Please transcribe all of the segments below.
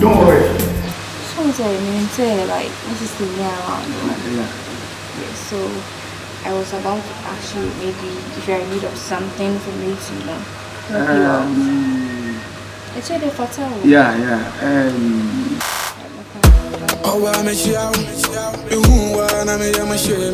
don't worry. So say like this is the year around. Yeah. So I was about to ask you maybe if you're in need of something for me to help you out. It's really fatal. Yeah. Oh, I miss you out. You wanna me, I'm sure.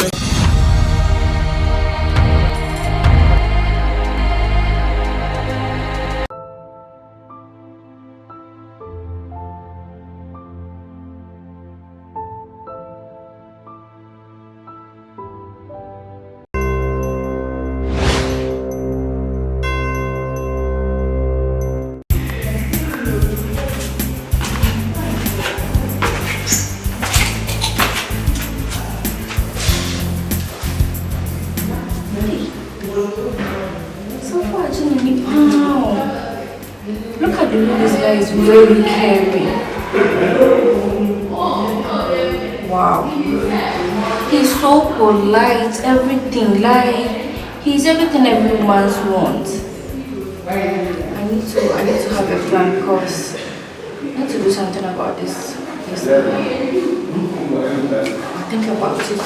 Look at the way this guy is really caring. Wow. He's so polite, everything, like he's everything every woman's wants. I need to have a plan because I need to do something about this. Think about it.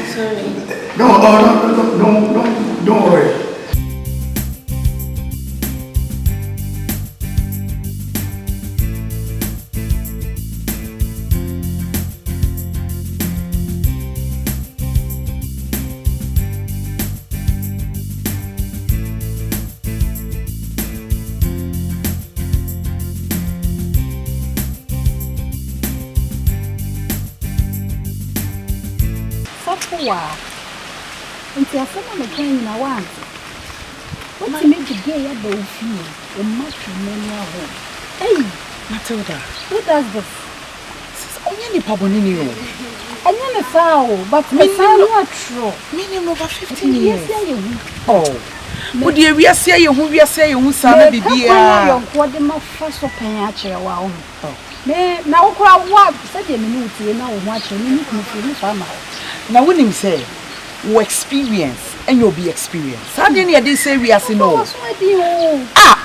Sorry. Don't worry. Safowah. Into a summer train I want. What's the make the gay at the few? A matrimonial home. Hey, Matilda. Who does this? This is only NIPA bonini. I never foul, but my son not true. Minimum over 15 years. Oh. Would you say you who we are saying who son be here? What the most first open actually wow. Me now what said the minute now watching me farm out. Now when him say we experience and you'll be experienced. How did you say we are saying no?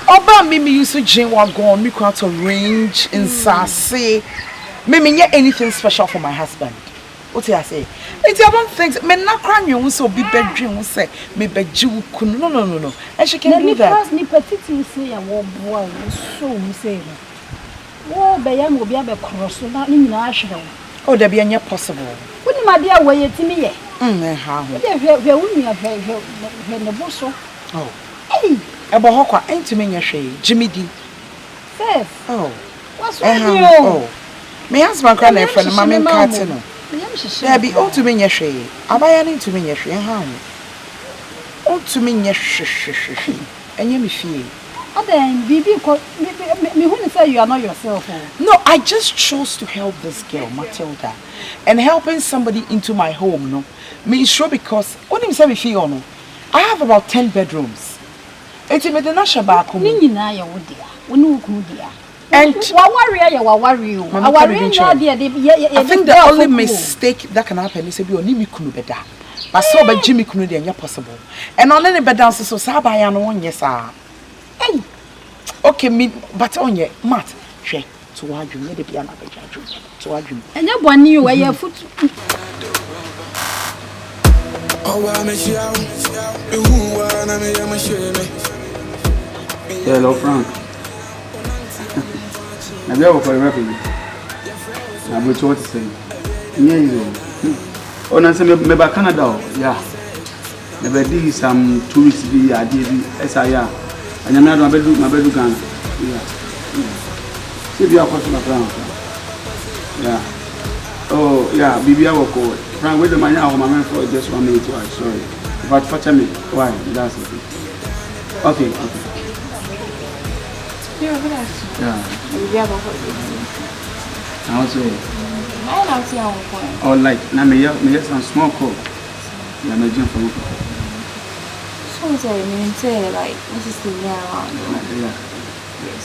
Oba me used to gym wagon, me quite to range in Sassy. Me anything special for my husband. What I say? It's I don't think me not crying you so be bedroom say me bedju no. And she can do that. NIPA.3 say a war boy so we say. Oh, be yam will be a cross so not in national. Oh, there be any possible. Wouldn't my dear way to me? How? There wouldn't be a bosso. Oh, hey, a bohokwa ain't to me your shade, Jimmy D. Says, oh, what's wrong? Oh, my husband crying friend, Mammy Carton. There be all to me your shade. I buy an into me your shade, how? All to me your shade, and you me feel. Then, Bibi, me wouldn't say you are not yourself. No, I just chose to help this girl, Matilda, and helping somebody into my home. No, me sure because when you say me feel no, I have about 10 bedrooms. It's me the national back home. Nini na ya wodia, wonu kudia. And wa worry. I think the only mistake that can happen is if you need me kunu beda. But so by Jimmy kunu dey possible. And on any bed dance so saba ya no one yes ah. Hey. Okay, me but on ye mat hwe to wadwu ye de bia na bejadwu to wadwu. Enya boni o ye foot. Oh, I miss you out. You wanna me, I'm sure. Hello, Frank. I'm here for a refugee. I'm with what to say. Yeah, you. Oh, no, me back Canada. Yeah. Never did some 2 weeks. I did SIR. And I'm not my bedroom Ghana. Yeah. See, we are close to my plan. Yeah. Oh, yeah. Bibi, I will call. Frank, wait a minute. I'm my man for just 1 minute. Sorry. But for me, why? That's it. Okay. Yeah. I also. I don't see how point. Oh, like now me some small call. Yeah, me jump from. So say like this is the year around. Yeah.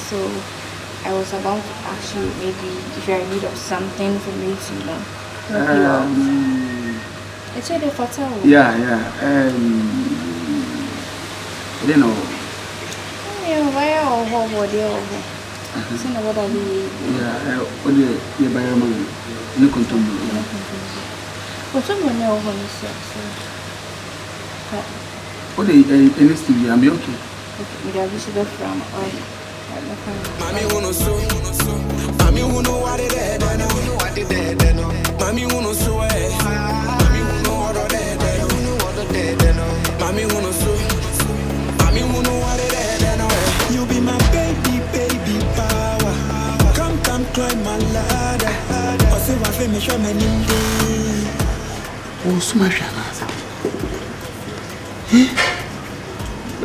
So I was about to ask you maybe if you're in need of something for me to help you out. It's the fatal. Yeah. I don't know. Why or how body or send what I be. Yeah, what do you buy your money? No control. But someone know how you say. What do you any studio? I'm okay. Okay, we are visible from all. Mami uno so, mami uno what it is, mami uno so, mami uno what it is, mami uno so, mami uno what it is. You be my baby power. Come climb my ladder. Osewus me show me nindi. Oh, so much answer.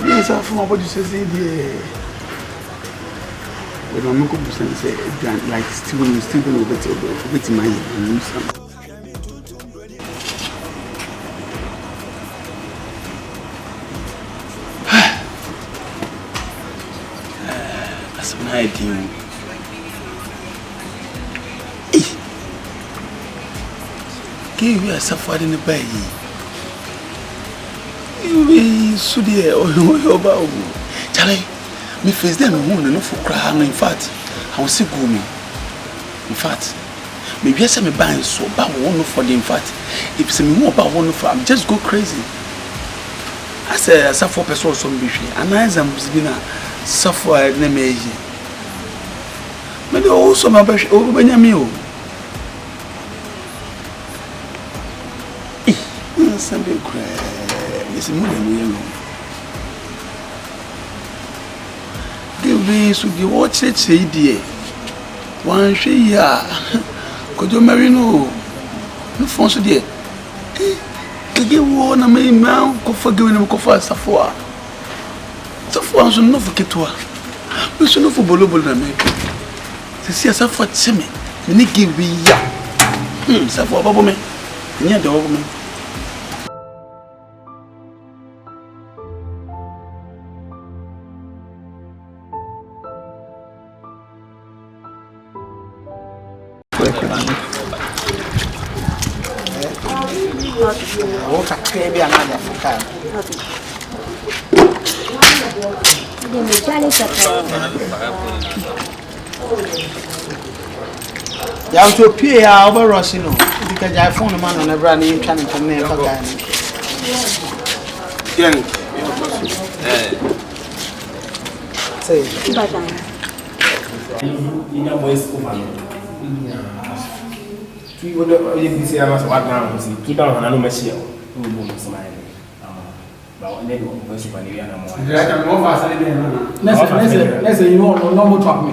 Yes, I from what you say there. When I'm going to say, like, still going to get my and something. That's an idea. Give you a Safowah in the bay. You should hear or about Charlie. Me face them moon and for crying. In fact, I will see go me. In fact, maybe I say me buying so bad one for the in fact. If some more about one for I'm just go crazy. I say as a 4 person or some bishi, and I am been a Safowah name. Maybe also my bash over Benjamin. Something cry. It's more than you. Give me so you watch it say dear. One she ya. Could you marry no phone so dear? Give one a man go forgiving him for Safowah. Safowah so no for Ketua. We should know for Bolobo na me. To see Safowah Timmy. Me give we ya. Safowah babo me. Nya de babo me. Baby, another for time. You have to pay over Rossino because I found a man on a brand new channel to name for guy. Say, we would have say I was what now, see, 2000 and no machine. But then we was super near and more. Let's say you know, no more talk me.